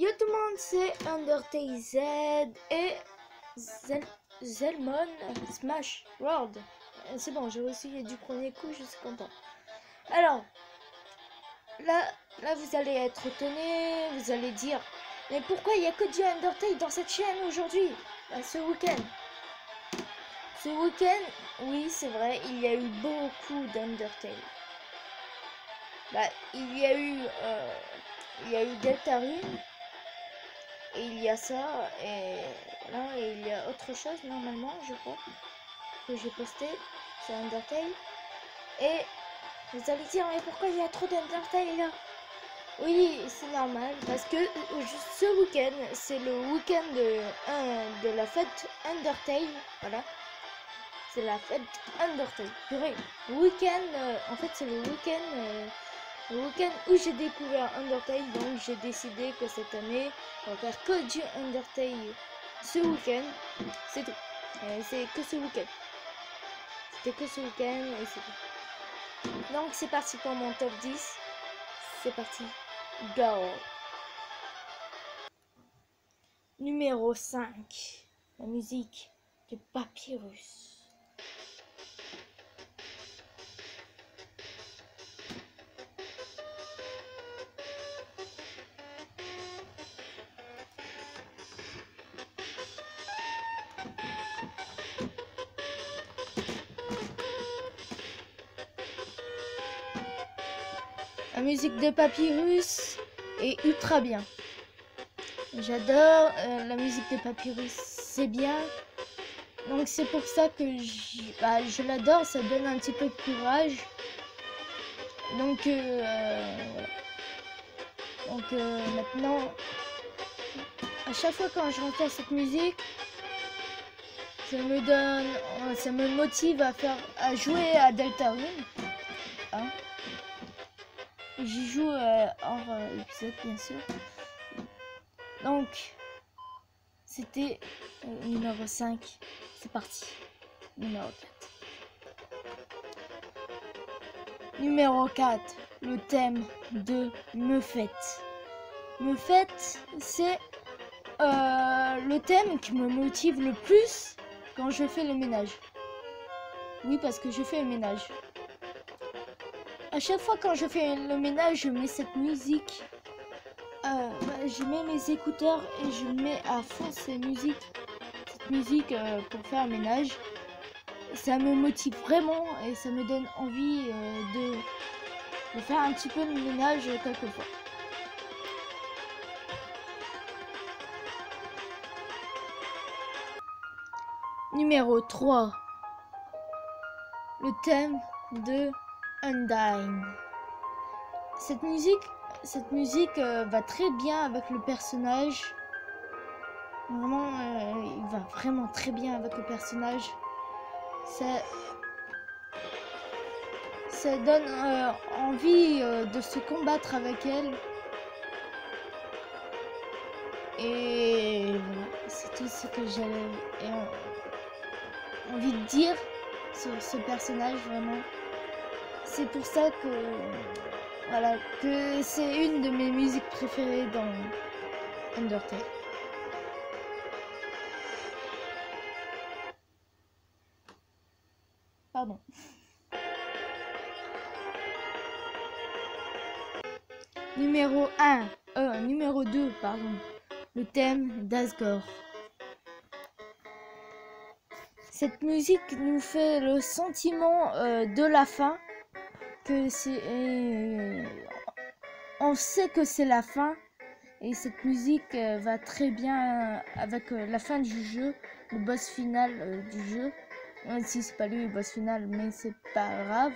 Yo tout le monde, c'est Undertale Z et Zelmon Smash World. C'est bon, j'ai réussi du premier coup, je suis content. Alors, là vous allez être étonné, vous allez dire, mais pourquoi il n'y a que du Undertale dans cette chaîne aujourd'hui, ce week-end? Ce week-end, oui c'est vrai, il y a eu beaucoup d'Undertale. Il y a eu Deltarune. Et il y a ça, et là il y a autre chose normalement, je crois, que j'ai posté, c'est Undertale. Et vous allez dire, mais pourquoi il y a trop d'Undertale là? Oui, c'est normal, parce que ce week-end, c'est le week-end de la fête Undertale, voilà. C'est la fête Undertale, purée. Week-end, en fait c'est le week-end où j'ai découvert Undertale, donc j'ai décidé que cette année, on va faire que du Undertale ce week-end, c'est tout. C'est que ce week-end. C'était que ce week-end et c'est tout. Donc c'est parti pour mon top 10. C'est parti. Go. Numéro 5. La musique de Papyrus. La musique de Papyrus est ultra bien. J'adore la musique de Papyrus, c'est bien. Donc c'est pour ça que je l'adore, ça donne un petit peu de courage. Donc voilà. Donc maintenant, à chaque fois quand je entends cette musique, ça me motive à jouer à Deltarune. Hein. J'y joue hors épisode bien sûr. Donc c'était numéro 5. C'est parti. Numéro 4. Numéro 4. Le thème de Mephette. Mephette, c'est le thème qui me motive le plus quand je fais le ménage. Oui, parce que je fais le ménage. À chaque fois quand je fais le ménage, je mets cette musique. Je mets mes écouteurs et je mets à fond cette musique pour faire le ménage. Ça me motive vraiment et ça me donne envie de faire un petit peu de ménage quelquefois. Numéro 3. Le thème de Undyne. Cette musique va très bien avec le personnage. Vraiment, il va vraiment très bien avec le personnage. Ça donne envie de se combattre avec elle. Et voilà, c'est tout ce que j'avais envie de dire sur ce personnage, vraiment. C'est pour ça que c'est une de mes musiques préférées dans Undertale. Pardon. Numéro 2, pardon. Le thème d'Asgore. Cette musique nous fait le sentiment de la fin. On sait que c'est la fin. Et cette musique va très bien avec la fin du jeu, le boss final du jeu. Même si c'est pas lui le boss final, mais c'est pas grave.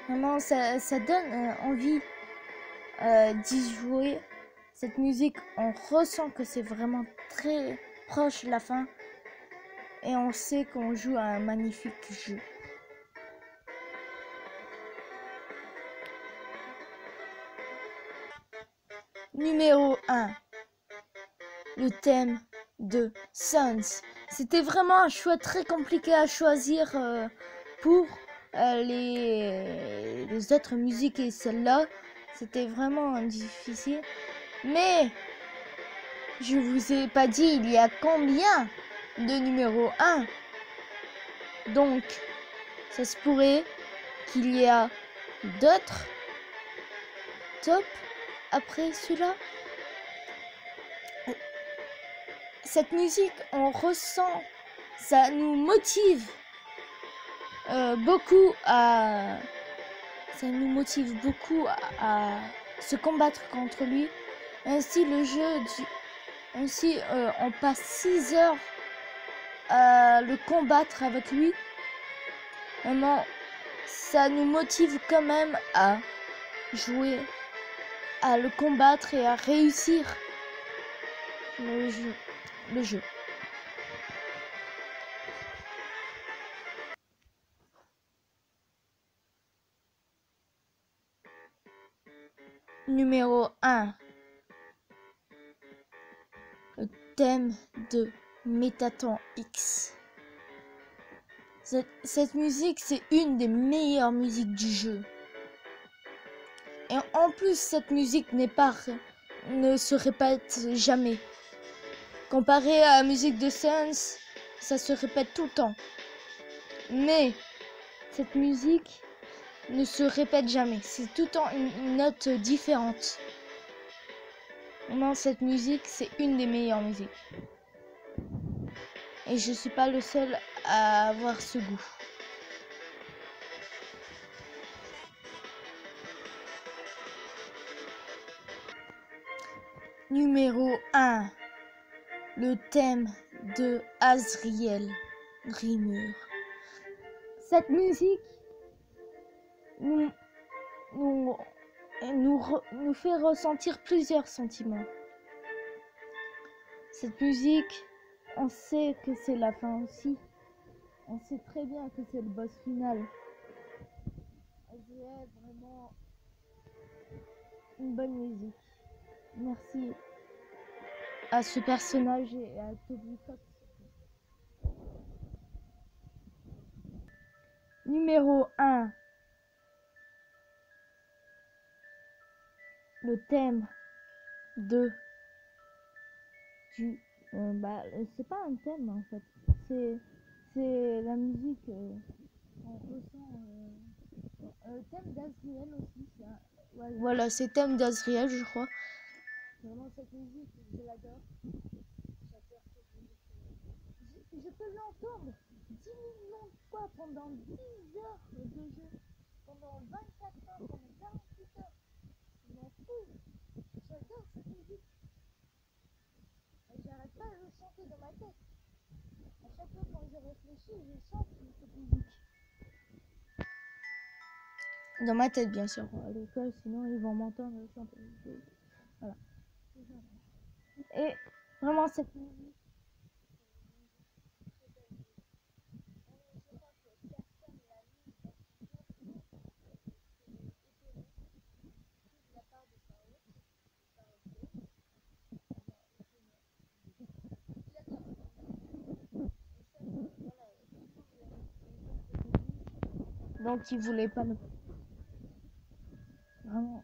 Vraiment, ça donne envie d'y jouer. Cette musique, on ressent que c'est vraiment très proche de la fin. Et on sait qu'on joue à un magnifique jeu. Numéro 1. Le thème de Sons. C'était vraiment un choix très compliqué à choisir pour les autres musiques et celle-là. C'était vraiment difficile. Mais je vous ai pas dit il y a combien de numéro 1. Donc, ça se pourrait qu'il y a d'autres tops après celui-là. Cette musique, on ressent, ça nous motive beaucoup à... Ça nous motive beaucoup à se combattre contre lui. Ainsi, on passe 6 heures à le combattre avec lui. Vraiment, ça nous motive quand même à jouer, à le combattre et à réussir le jeu. Numéro 1. Le thème de Métaton X. Cette musique, c'est une des meilleures musiques du jeu. Et en plus, cette musique ne se répète jamais. Comparé à la musique de Sans, ça se répète tout le temps. Mais cette musique ne se répète jamais. C'est tout le temps une note différente. Non, cette musique, c'est une des meilleures musiques. Et je suis pas le seul à avoir ce goût. Numéro 1. Le thème de Azriel Dreamer. Cette musique nous fait ressentir plusieurs sentiments. Cette musique, on sait que c'est la fin aussi. On sait très bien que c'est le boss final. Azriel, vraiment une bonne musique. Merci à ce personnage et à Toby Fox. Numéro 1. Le thème c'est pas un thème en fait. C'est la musique. On ressent thème d'Azriel aussi. Ouais, voilà, c'est thème d'Azriel, je crois. Vraiment, cette musique, je l'adore. J'adore cette musique. Je peux l'entendre 10 millions de fois pendant 10 heures de jeu. Pendant 24 heures, pendant 48 heures. Je m'en fous. J'adore cette musique. Et j'arrête pas de le chanter dans ma tête. À chaque fois quand je réfléchis, je chante cette musique. Dans ma tête, bien sûr. À l'école, sinon ils vont m'entendre chanter. Voilà. Et vraiment, cette musique. Donc, il voulait pas me... Vraiment,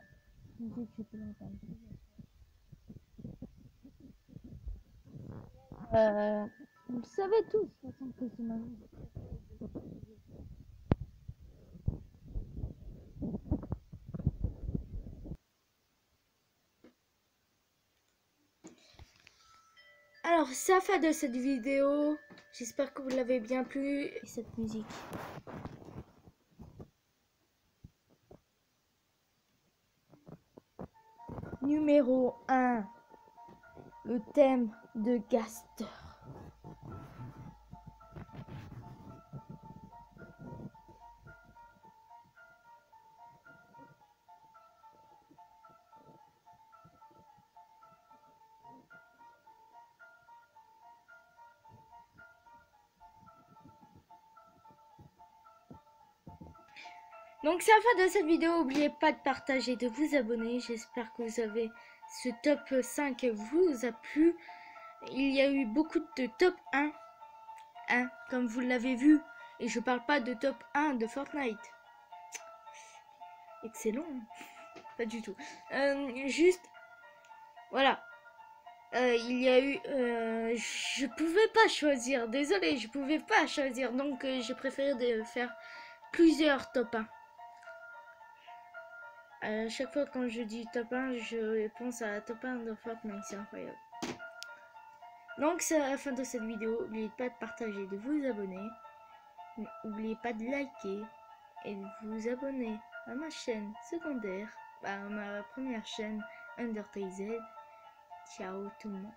musique, je peux l'entendre. Vous savez tous, de toute façon, que c'est ma musique. Alors, c'est la fin de cette vidéo. J'espère que vous l'avez bien plu, cette musique. Numéro 1. Le thème de Gaster. Donc c'est la fin de cette vidéo, n'oubliez pas de partager, de vous abonner, j'espère que ce top 5 vous a plu. Il y a eu beaucoup de top 1, comme vous l'avez vu, et je parle pas de top 1 de Fortnite. Excellent. pas du tout. Juste, voilà. Il y a eu... je pouvais pas choisir, désolé, je pouvais pas choisir, donc j'ai préféré de faire plusieurs top 1. À chaque fois quand je dis top 1, je pense à top 1 de Fortnite, c'est incroyable. Donc c'est la fin de cette vidéo, n'oubliez pas de partager, de vous abonner. N'oubliez pas de liker et de vous abonner à ma chaîne secondaire, à ma première chaîne Undertale Z. Ciao tout le monde.